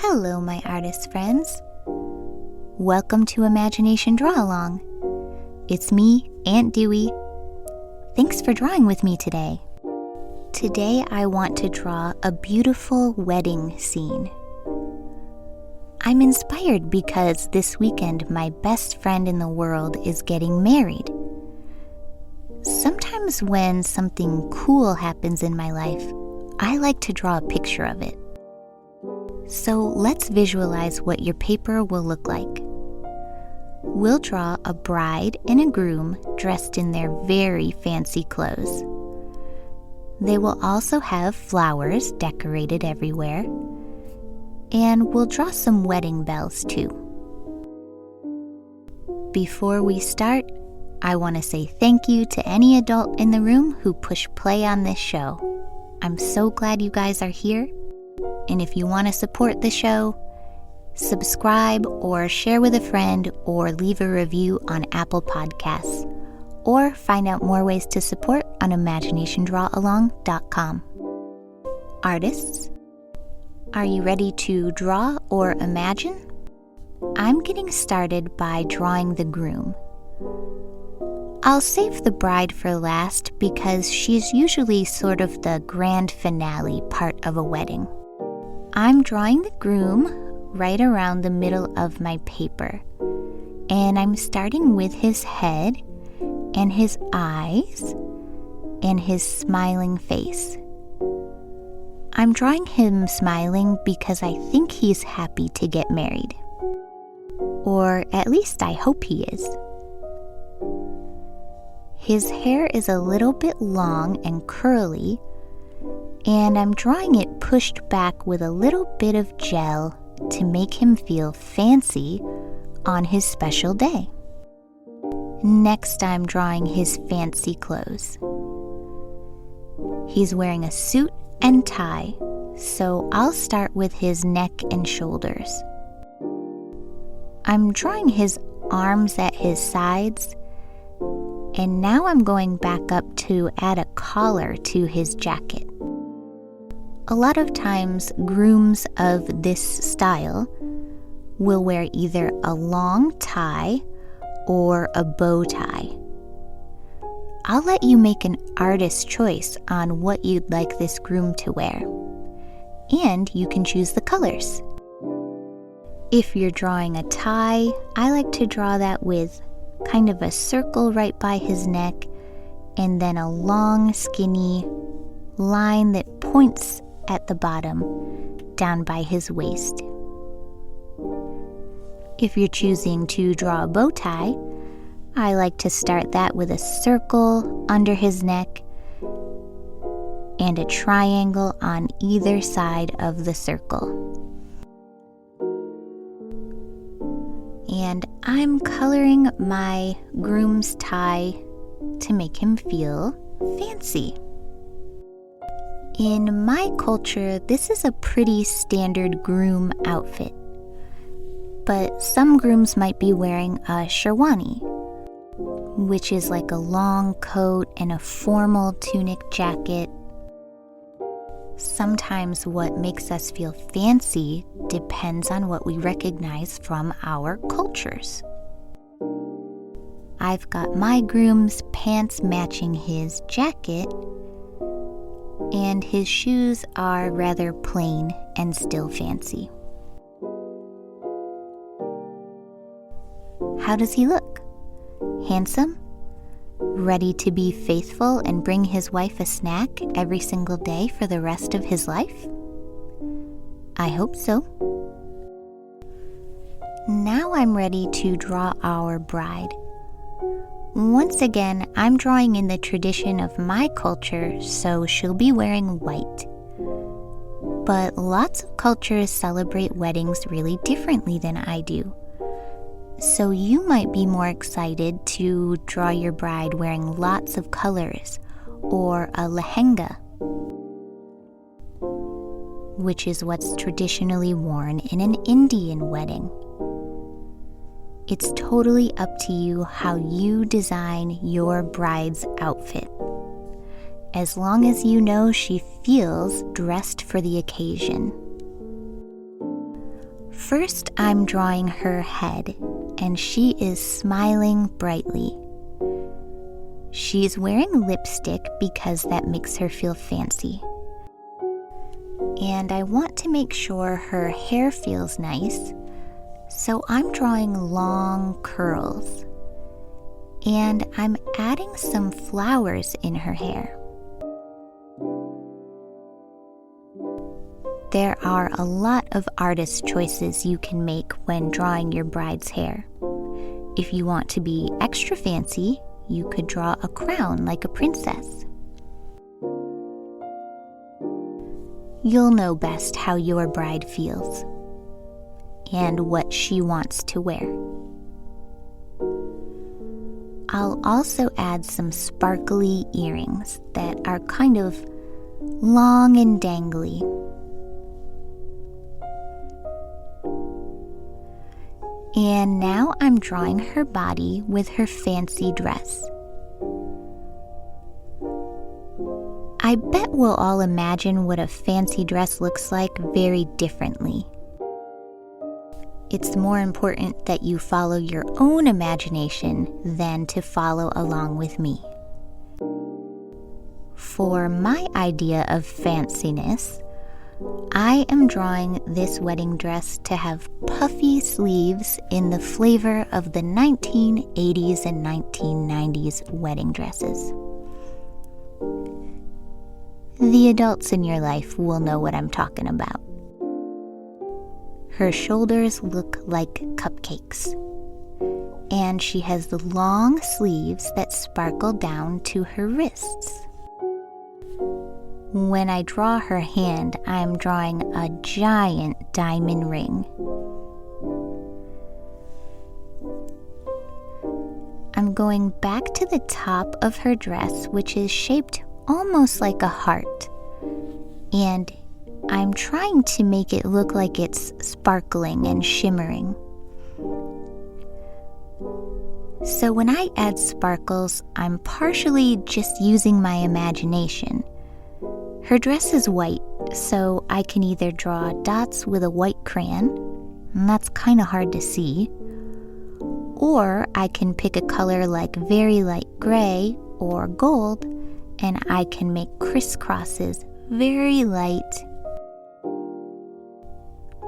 Hello, my artist friends. Welcome to Imagination Draw Along. It's me, Aunt Dewey. Thanks for drawing with me today. Today I want to draw a beautiful wedding scene. I'm inspired because this weekend my best friend in the world is getting married. Sometimes when something cool happens in my life, I like to draw a picture of it. So let's visualize what your paper will look like. We'll draw a bride and a groom dressed in their very fancy clothes. They will also have flowers decorated everywhere, and we'll draw some wedding bells too. Before we start, I want to say thank you to any adult in the room who pushed play on this show. I'm so glad you guys are here. And if you want to support the show, subscribe or share with a friend or leave a review on Apple Podcasts, or find out more ways to support on imaginationdrawalong.com. Artists, are you ready to draw or imagine? I'm getting started by drawing the groom. I'll save the bride for last because she's usually sort of the grand finale part of a wedding. I'm drawing the groom right around the middle of my paper, and I'm starting with his head and his eyes and his smiling face. I'm drawing him smiling because I think he's happy to get married. Or at least I hope he is. His hair is a little bit long and curly, and I'm drawing it pushed back with a little bit of gel to make him feel fancy on his special day. Next, I'm drawing his fancy clothes. He's wearing a suit and tie, so I'll start with his neck and shoulders. I'm drawing his arms at his sides, and now I'm going back up to add a collar to his jacket. A lot of times, grooms of this style will wear either a long tie or a bow tie. I'll let you make an artist's choice on what you'd like this groom to wear, and you can choose the colors. If you're drawing a tie, I like to draw that with kind of a circle right by his neck, and then a long, skinny line that points at the bottom, down by his waist. If you're choosing to draw a bow tie, I like to start that with a circle under his neck and a triangle on either side of the circle. And I'm coloring my groom's tie to make him feel fancy. In my culture, this is a pretty standard groom outfit, but some grooms might be wearing a sherwani, which is like a long coat and a formal tunic jacket. Sometimes what makes us feel fancy depends on what we recognize from our cultures. I've got my groom's pants matching his jacket, and his shoes are rather plain and still fancy. How does he look? Handsome? Ready to be faithful and bring his wife a snack every single day for the rest of his life? I hope so. Now I'm ready to draw our bride. Once again, I'm drawing in the tradition of my culture, so she'll be wearing white. But lots of cultures celebrate weddings really differently than I do. So you might be more excited to draw your bride wearing lots of colors, or a lehenga, which is what's traditionally worn in an Indian wedding. It's totally up to you how you design your bride's outfit, as long as you know she feels dressed for the occasion. First, I'm drawing her head, and she is smiling brightly. She's wearing lipstick because that makes her feel fancy. And I want to make sure her hair feels nice, so I'm drawing long curls. And I'm adding some flowers in her hair. There are a lot of artist choices you can make when drawing your bride's hair. If you want to be extra fancy, you could draw a crown like a princess. You'll know best how your bride feels and what she wants to wear. I'll also add some sparkly earrings that are kind of long and dangly. And now I'm drawing her body with her fancy dress. I bet we'll all imagine what a fancy dress looks like very differently. It's more important that you follow your own imagination than to follow along with me. For my idea of fanciness, I am drawing this wedding dress to have puffy sleeves in the flavor of the 1980s and 1990s wedding dresses. The adults in your life will know what I'm talking about. Her shoulders look like cupcakes, and she has the long sleeves that sparkle down to her wrists. When I draw her hand, I'm drawing a giant diamond ring. I'm going back to the top of her dress, which is shaped almost like a heart, and I'm trying to make it look like it's sparkling and shimmering. So when I add sparkles, I'm partially just using my imagination. Her dress is white, so I can either draw dots with a white crayon, and that's kind of hard to see, or I can pick a color like very light gray or gold, and I can make crisscrosses very light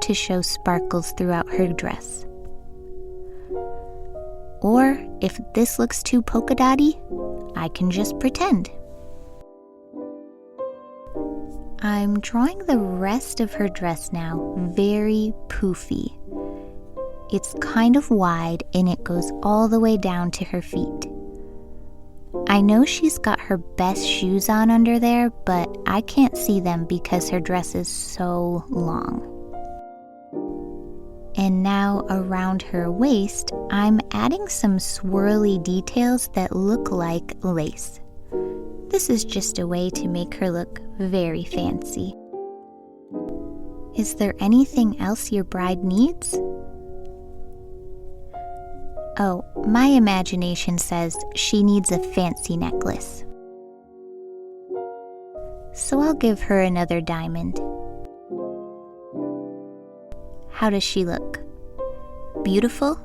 to show sparkles throughout her dress. Or if this looks too polka dotty, I can just pretend. I'm drawing the rest of her dress now very poofy. It's kind of wide and it goes all the way down to her feet. I know she's got her best shoes on under there, but I can't see them because her dress is so long. And now around her waist, I'm adding some swirly details that look like lace. This is just a way to make her look very fancy. Is there anything else your bride needs? Oh, my imagination says she needs a fancy necklace. So I'll give her another diamond. How does she look? Beautiful?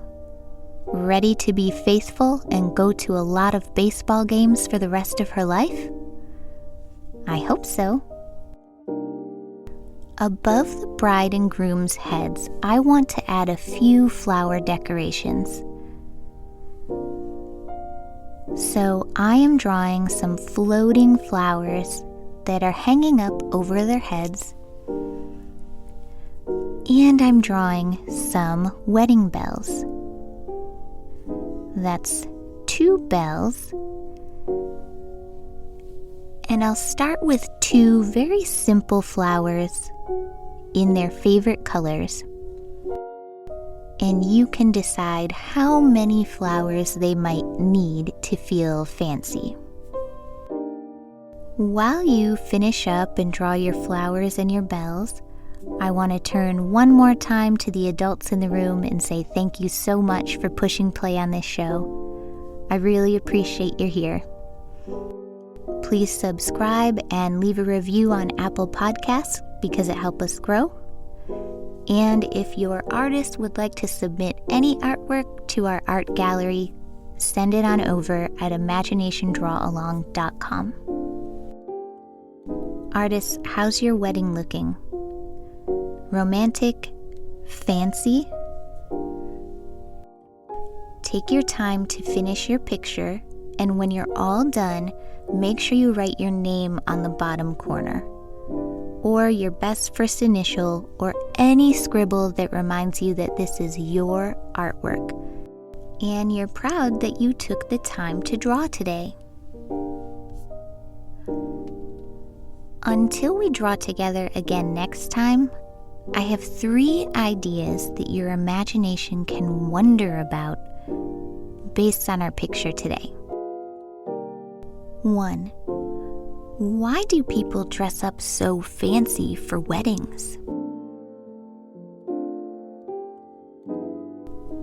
Ready to be faithful and go to a lot of baseball games for the rest of her life? I hope so. Above the bride and groom's heads, I want to add a few flower decorations. So I am drawing some floating flowers that are hanging up over their heads. And I'm drawing some wedding bells. That's 2 bells. And I'll start with 2 very simple flowers in their favorite colors. And you can decide how many flowers they might need to feel fancy. While you finish up and draw your flowers and your bells, I want to turn one more time to the adults in the room and say thank you so much for pushing play on this show. I really appreciate you're here. Please subscribe and leave a review on Apple Podcasts because it helps us grow. And if your artist would like to submit any artwork to our art gallery, send it on over at imaginationdrawalong.com. Artists, how's your wedding looking? Romantic? Fancy? Take your time to finish your picture, and when you're all done, make sure you write your name on the bottom corner, or your best first initial, or any scribble that reminds you that this is your artwork, and you're proud that you took the time to draw today. Until we draw together again next time, I have 3 ideas that your imagination can wonder about based on our picture today. 1. Why do people dress up so fancy for weddings?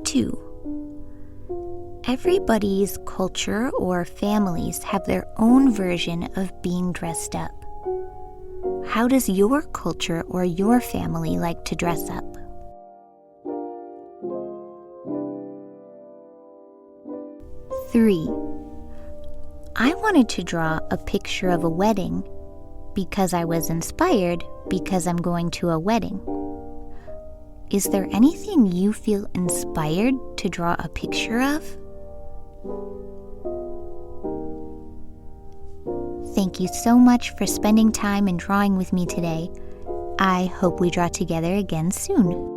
2. Everybody's culture or families have their own version of being dressed up. How does your culture or your family like to dress up? 3. I wanted to draw a picture of a wedding because I was inspired because I'm going to a wedding. Is there anything you feel inspired to draw a picture of? Thank you so much for spending time and drawing with me today. I hope we draw together again soon.